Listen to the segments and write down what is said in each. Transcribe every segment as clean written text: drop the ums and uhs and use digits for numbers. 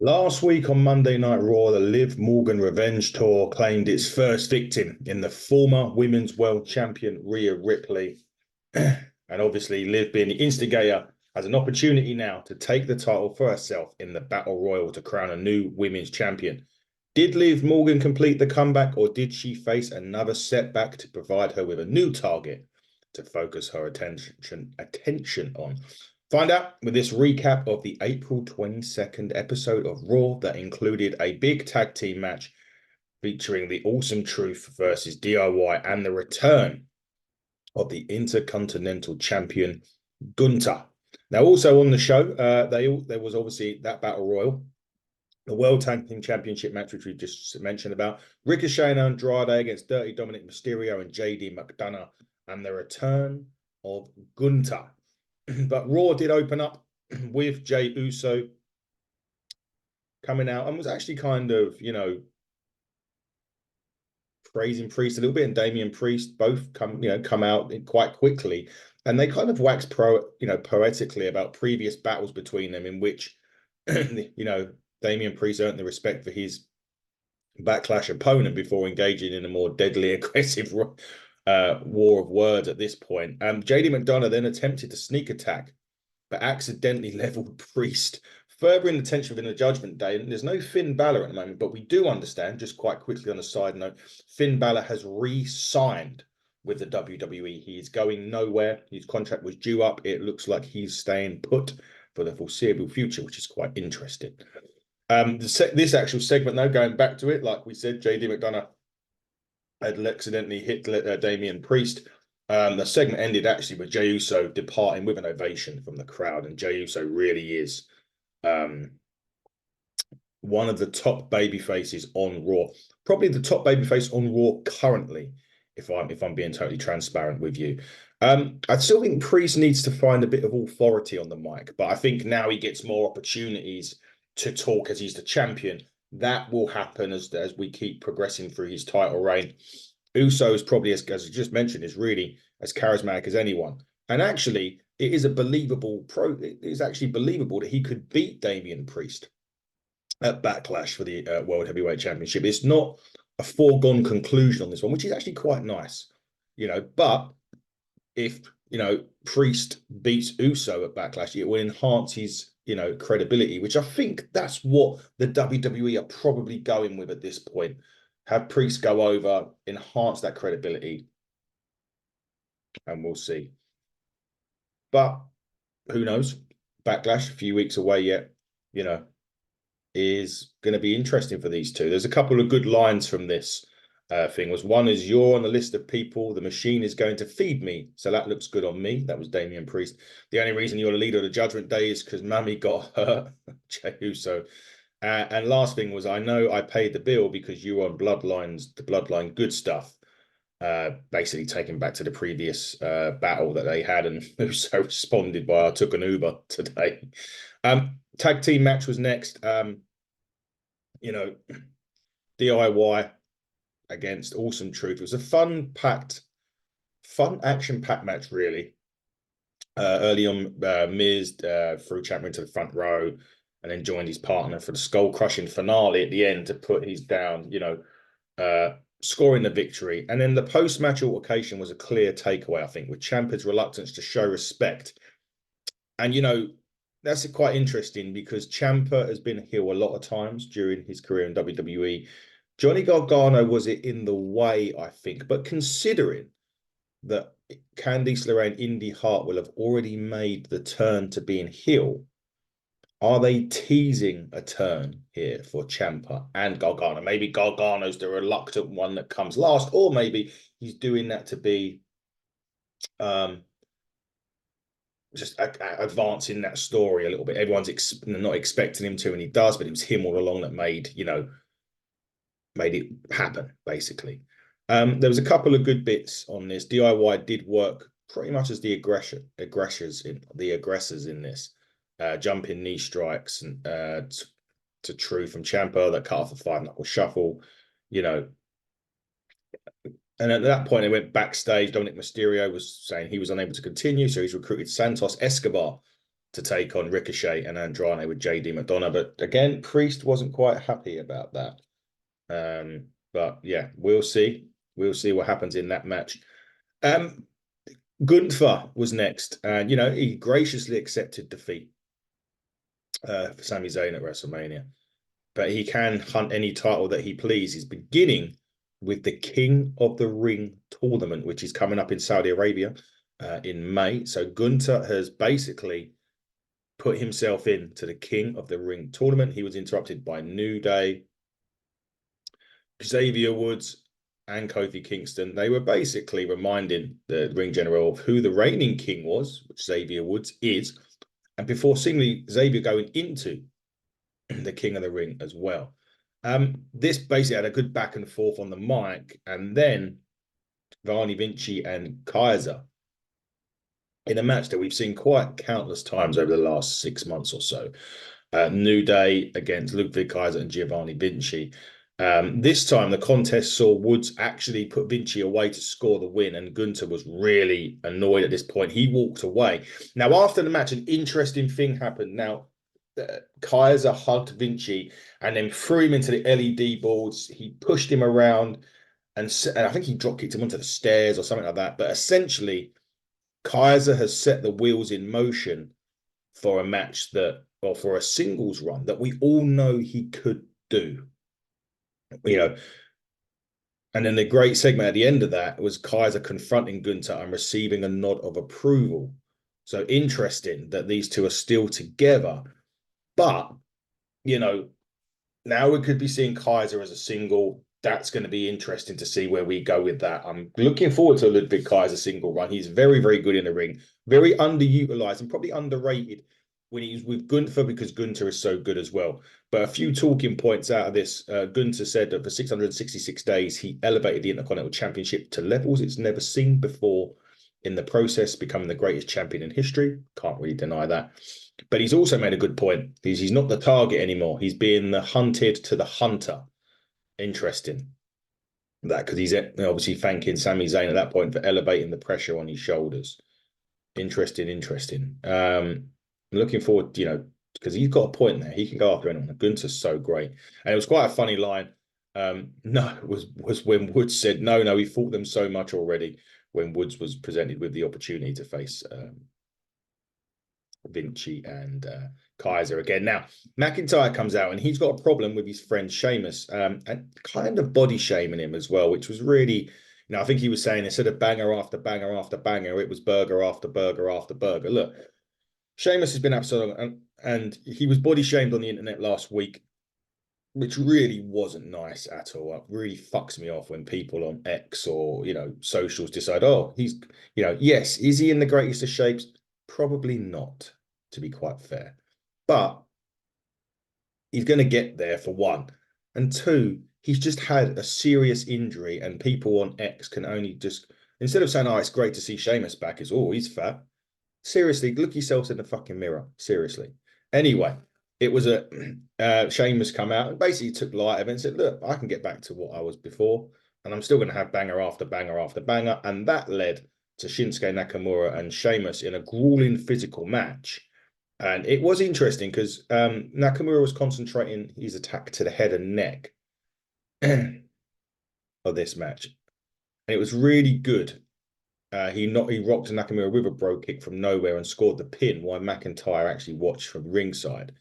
Last week on Monday Night Raw, the Liv Morgan Revenge Tour claimed its first victim in the former Women's World Champion Rhea Ripley. And obviously, Liv, being the instigator, has an opportunity now to take the title for herself in the Battle Royal to crown a new Women's Champion. Did Liv Morgan complete the comeback, or did she face another setback to provide her with a new target to focus her attention on? Find out with this recap of the April 22nd episode of Raw that included a big tag team match featuring the Awesome Truth versus DIY and the return of the Intercontinental Champion Gunter. Now, also on the show, there was obviously that Battle Royal, the World Tag Team Championship match, which we just mentioned about, Ricochet and Andrade against Dirty Dominic Mysterio and JD McDonough, and the return of Gunter. But Raw did open up with Jey Uso coming out and was actually kind of, praising Priest a little bit, and Damian Priest both come out quite quickly, and they kind of wax poetically about previous battles between them in which Damian Priest earned the respect for his Backlash opponent before engaging in a more deadly, aggressive war of words at this point. JD McDonough then attempted to sneak attack, but accidentally leveled Priest, furthering the tension within the Judgment Day. And there's no Finn Balor at the moment, but we do understand, just quite quickly on a side note, Finn Balor has re-signed with the WWE. He is going nowhere. His contract was due up. It looks like he's staying put for the foreseeable future, which is quite interesting. This actual segment, though, going back to it, like we said, JD McDonough had accidentally hit Damian Priest. The segment ended actually with Jey Uso departing with an ovation from the crowd, and Jey Uso really is one of the top baby faces on Raw, probably the top baby face on Raw currently. If I'm being totally transparent with you, I still think Priest needs to find a bit of authority on the mic, but I think now he gets more opportunities to talk as he's the champion. That will happen as we keep progressing through his title reign. Uso is probably, as I just mentioned, is really as charismatic as anyone. And actually, it is it is actually believable that he could beat Damian Priest at Backlash for the World Heavyweight Championship. It's not a foregone conclusion on this one, which is actually quite nice, But if Priest beats Uso at Backlash, it will enhance his credibility, which I think that's what the WWE are probably going with at this point. Have Priest go over, enhance that credibility, and we'll see. But who knows? Backlash, a few weeks away yet, is going to be interesting for these two. There's a couple of good lines from this thing. One is, "You're on the list of people the machine is going to feed me, so that looks good on me." That was Damian Priest. "The only reason you're the leader of the Judgment Day is because Mammy got hurt." Jey Uso. And last thing was, "I know I paid the bill because you were on the Bloodline good stuff." Basically taking back to the previous battle that they had, and Uso responded by, "I took an Uber today." Tag team match was next. DIY against Awesome Truth. It was a fun action-packed match, really. Early on, Miz threw Ciampa into the front row and then joined his partner for the skull-crushing finale at the end to put his down, scoring the victory. And then the post-match altercation was a clear takeaway, I think, with Ciampa's reluctance to show respect. And, that's quite interesting because Ciampa has been a heel a lot of times during his career in WWE. Johnny Gargano was it in the way, I think, but considering that Candice LeRae and Indy Hart will have already made the turn to being heel, are they teasing a turn here for Ciampa and Gargano? Maybe Gargano's the reluctant one that comes last, or maybe he's doing that to be just advancing that story a little bit. Everyone's not expecting him to, and he does, but it was him all along that made it happen, basically. There was a couple of good bits on this. DIY did work pretty much as the aggressors in this, jumping knee strikes and to Truth from Ciampa that cut off a 5-knuckle shuffle, And at that point, they went backstage. Dominic Mysterio was saying he was unable to continue, so he's recruited Santos Escobar to take on Ricochet and Andrade with JD McDonough. But again, Priest wasn't quite happy about that. But yeah, we'll see. We'll see what happens in that match. Gunther was next, and he graciously accepted defeat for Sami Zayn at WrestleMania. But he can hunt any title that he pleases, beginning with the King of the Ring tournament, which is coming up in Saudi Arabia in May. So Gunther has basically put himself into the King of the Ring tournament. He was interrupted by New Day, Xavier Woods, and Kofi Kingston. They were basically reminding the ring general of who the reigning king was, which Xavier Woods is, and before seemingly Xavier going into the King of the Ring as well. This basically had a good back and forth on the mic, and then Varney Vinci and Kaiser in a match that we've seen quite countless times over the last 6 months or so. New Day against Ludwig Kaiser and Giovanni Vinci. This time, the contest saw Woods actually put Vinci away to score the win, and Gunther was really annoyed at this point. He walked away. Now, after the match, an interesting thing happened. Now, Kaiser hugged Vinci and then threw him into the LED boards. He pushed him around, and I think he drop kicked him onto the stairs or something like that. But essentially, Kaiser has set the wheels in motion for a match or for a singles run that we all know he could do. And then the great segment at the end of that was Kaiser confronting Gunther and receiving a nod of approval. So interesting that these two are still together. But, now we could be seeing Kaiser as a single. That's going to be interesting to see where we go with that. I'm looking forward to a Ludwig Kaiser single run. He's very, very good in the ring, very underutilized and probably underrated when he's with Gunther because Gunther is so good as well. But a few talking points out of this. Gunther said that for 666 days, he elevated the Intercontinental Championship to levels it's never seen before, in the process becoming the greatest champion in history. Can't really deny that. But he's also made a good point. He's not the target anymore. He's being the hunted to the hunter. Interesting. That because he's obviously thanking Sami Zayn at that point for elevating the pressure on his shoulders. Interesting. I'm looking forward, because he's got a point there. He can go after anyone. Gunther's so great. And it was quite a funny line. No, was when Woods said, no, he fought them so much already, when Woods was presented with the opportunity to face Vinci and Kaiser again. Now, McIntyre comes out and he's got a problem with his friend Sheamus and kind of body shaming him as well, which was really, I think he was saying instead of banger after banger after banger, it was burger after burger after burger. Look, Sheamus has been absolute, and he was body shamed on the internet last week, which really wasn't nice at all. It really fucks me off when people on X or, socials decide, he's, yes, is he in the greatest of shapes? Probably not, to be quite fair. But he's going to get there for one. And two, he's just had a serious injury, and people on X can only just, instead of saying, it's great to see Sheamus back, it's, he's fat. Seriously, look yourselves in the fucking mirror. Seriously. Anyway, it was Sheamus come out and basically took light of it and said, look, I can get back to what I was before, and I'm still going to have banger after banger after banger. And that led to Shinsuke Nakamura and Sheamus in a grueling physical match. And it was interesting because Nakamura was concentrating his attack to the head and neck of this match. And it was really good. He rocked Nakamura with a bro kick from nowhere and scored the pin, while McIntyre actually watched from ringside.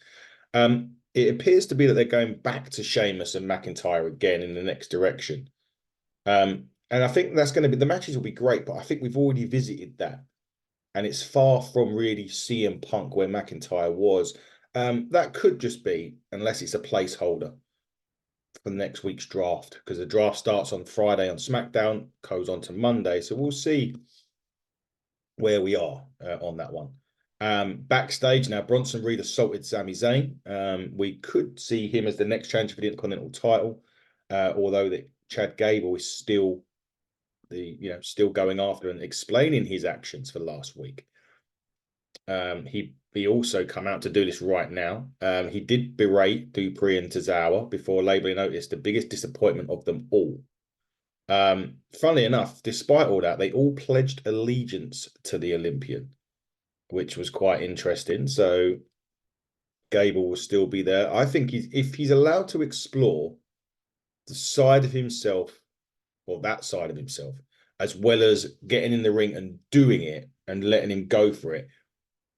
It appears to be that they're going back to Sheamus and McIntyre again in the next direction. And I think that's going to be, the matches will be great, but I think we've already visited that. And it's far from really CM Punk where McIntyre was. That could just be, unless it's a placeholder for next week's draft, because the draft starts on Friday on SmackDown, goes on to Monday. So we'll see where we are on that one. Backstage now, Bronson Reed assaulted Sami Zayn. We could see him as the next challenger for the Intercontinental title, although that Chad Gable is still still going after and explaining his actions for last week. He also come out to do this right now. He did berate Dupree and Tozawa before labeling notice the biggest disappointment of them all. Funnily enough, despite all that, they all pledged allegiance to the Olympian. which was quite interesting. So Gable will still be there. I think if he's allowed to explore the side of himself, or that side of himself, as well as getting in the ring and doing it and letting him go for it,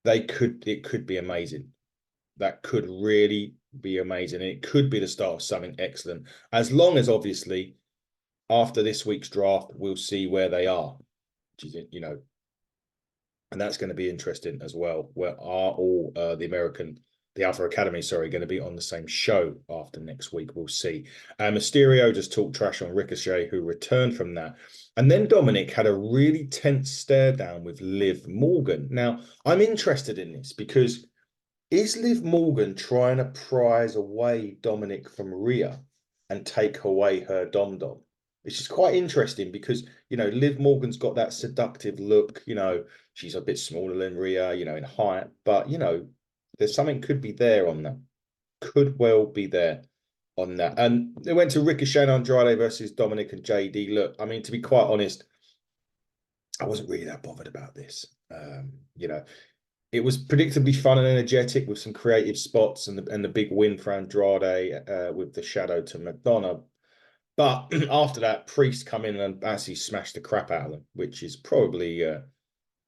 it could be amazing. That could really be amazing. It could be the start of something excellent. As long as obviously after this week's draft, we'll see where they are. Which is, and that's going to be interesting as well. Where are all the Alpha Academy, sorry, going to be on the same show after next week? We'll see. Mysterio just talked trash on Ricochet, who returned from that. And then Dominic had a really tense stare down with Liv Morgan. Now, I'm interested in this because is Liv Morgan trying to prize away Dominic from Rhea and take away her dom-dom? Which is quite interesting because, Liv Morgan's got that seductive look, she's a bit smaller than Rhea, in height, but, there's something could be there on that. Could well be there on that. And they went to Ricochet and Andrade versus Dominic and JD. Look, I mean, to be quite honest, I wasn't really that bothered about this. It was predictably fun and energetic with some creative spots and the big win for Andrade with the shadow to McDonough. But after that, Priest come in and actually smashed the crap out of them, which is probably,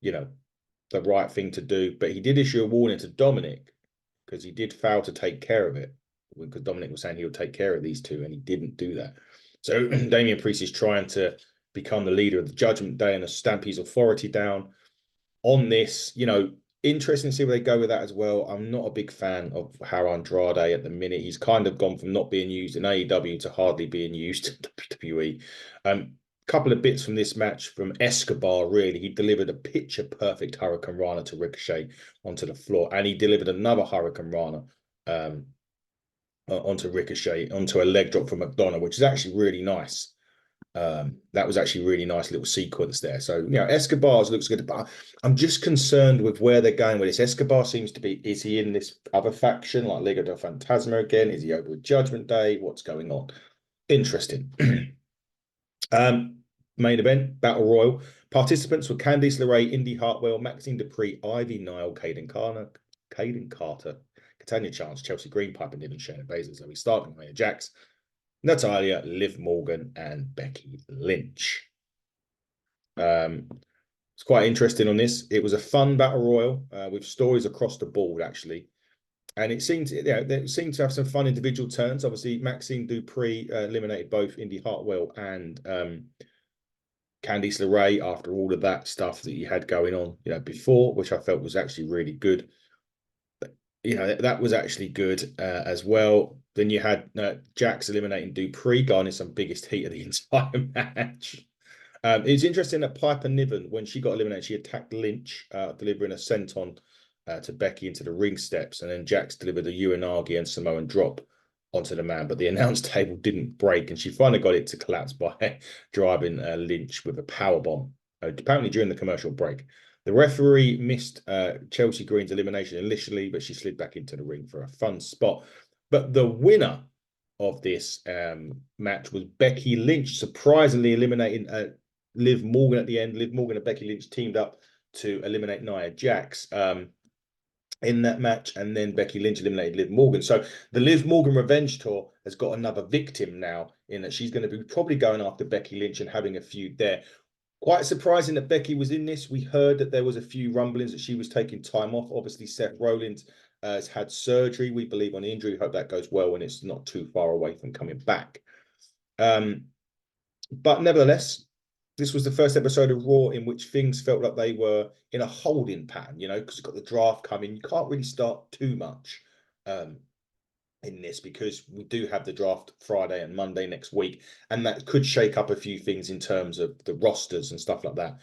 the right thing to do. But he did issue a warning to Dominic because he did fail to take care of it. Because Dominic was saying he would take care of these two, and he didn't do that. So Damian Priest is trying to become the leader of the Judgment Day and stamp his authority down on this. Interesting to see where they go with that as well. I'm not a big fan of how Andrade at the minute. He's kind of gone from not being used in AEW to hardly being used in WWE. Couple of bits from this match from Escobar, really. He delivered a picture perfect Hurricane Rana to Ricochet onto the floor, and he delivered another Hurricane Rana onto Ricochet, onto a leg drop from McDonough, which is actually really nice. That was actually a really nice little sequence there. So, Escobar's looks good, but I'm just concerned with where they're going with this. Escobar seems to be, is he in this other faction, like Liga del Fantasma again? Is he over with Judgment Day? What's going on? Interesting. Main event, Battle Royal. Participants were Candice LeRae, Indy Hartwell, Maxine Dupree, Ivy Nile, Caden Carter, Katania Chance, Chelsea Green, Piper Niven, Shayna Baszler, Zoe Stark, and Nia Jax, Natalia, Liv Morgan, and Becky Lynch. It's quite interesting on this. It was a fun battle royal with stories across the board, actually. And it seemed to have some fun individual turns. Obviously, Maxine Dupree eliminated both Indy Hartwell and Candice LeRae after all of that stuff that you had going on, before, which I felt was actually really good. That was actually good as well. Then you had Jax eliminating Dupree, garnering some biggest heat of the entire match. It's interesting that Piper Niven, when she got eliminated, she attacked Lynch, delivering a senton to Becky into the ring steps, and then Jax delivered a Uranagi and Samoan drop onto the man, but the announce table didn't break, and she finally got it to collapse by driving Lynch with a power bomb, apparently during the commercial break. The referee missed Chelsea Green's elimination initially, but she slid back into the ring for a fun spot. But the winner of this match was Becky Lynch, surprisingly eliminating Liv Morgan at the end. Liv Morgan and Becky Lynch teamed up to eliminate Nia Jax in that match, and then Becky Lynch eliminated Liv Morgan. So the Liv Morgan Revenge Tour has got another victim now, in that she's going to be probably going after Becky Lynch and having a feud there. Quite surprising that Becky was in this. We heard that there was a few rumblings that she was taking time off. Obviously, Seth Rollins has had surgery, we believe, on the injury. Hope that goes well and it's not too far away from coming back. But nevertheless, this was the first episode of Raw in which things felt like they were in a holding pattern, because you've got the draft coming. You can't really start too much in this because we do have the draft Friday and Monday next week, and that could shake up a few things in terms of the rosters and stuff like that.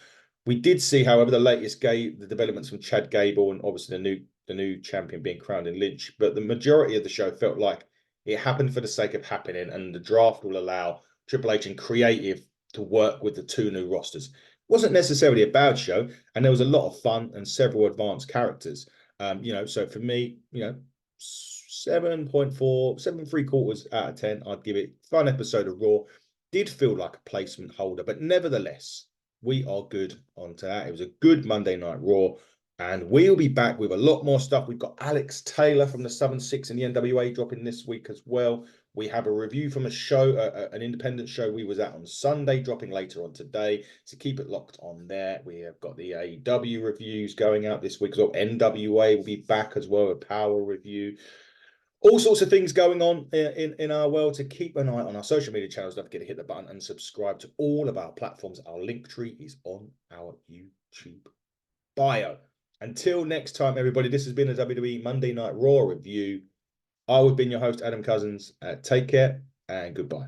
We did see, however, the developments from Chad Gable and obviously the new champion being crowned in Lynch, but the majority of the show felt like it happened for the sake of happening, and the draft will allow Triple H and creative to work with the two new rosters. It wasn't necessarily a bad show, and there was a lot of fun and several advanced characters. So for me, 7.4, 7.75 out of 10. I'd give it. Fun episode of Raw. Did feel like a placement holder, but nevertheless, we are good onto that. It was a good Monday Night Raw. And we'll be back with a lot more stuff. We've got Alex Taylor from the Southern Six and the NWA dropping this week as well. We have a review from a show, an independent show we was at on Sunday, dropping later on today. So keep it locked on there. We have got the AEW reviews going out this week as well. NWA will be back as well, a power review. All sorts of things going on in our world. To keep an eye on our social media channels. Don't forget to hit the button and subscribe to all of our platforms. Our link tree is on our YouTube bio. Until next time, everybody, this has been a WWE Monday Night Raw review. I've been your host, Adam Cousins. Take care and goodbye.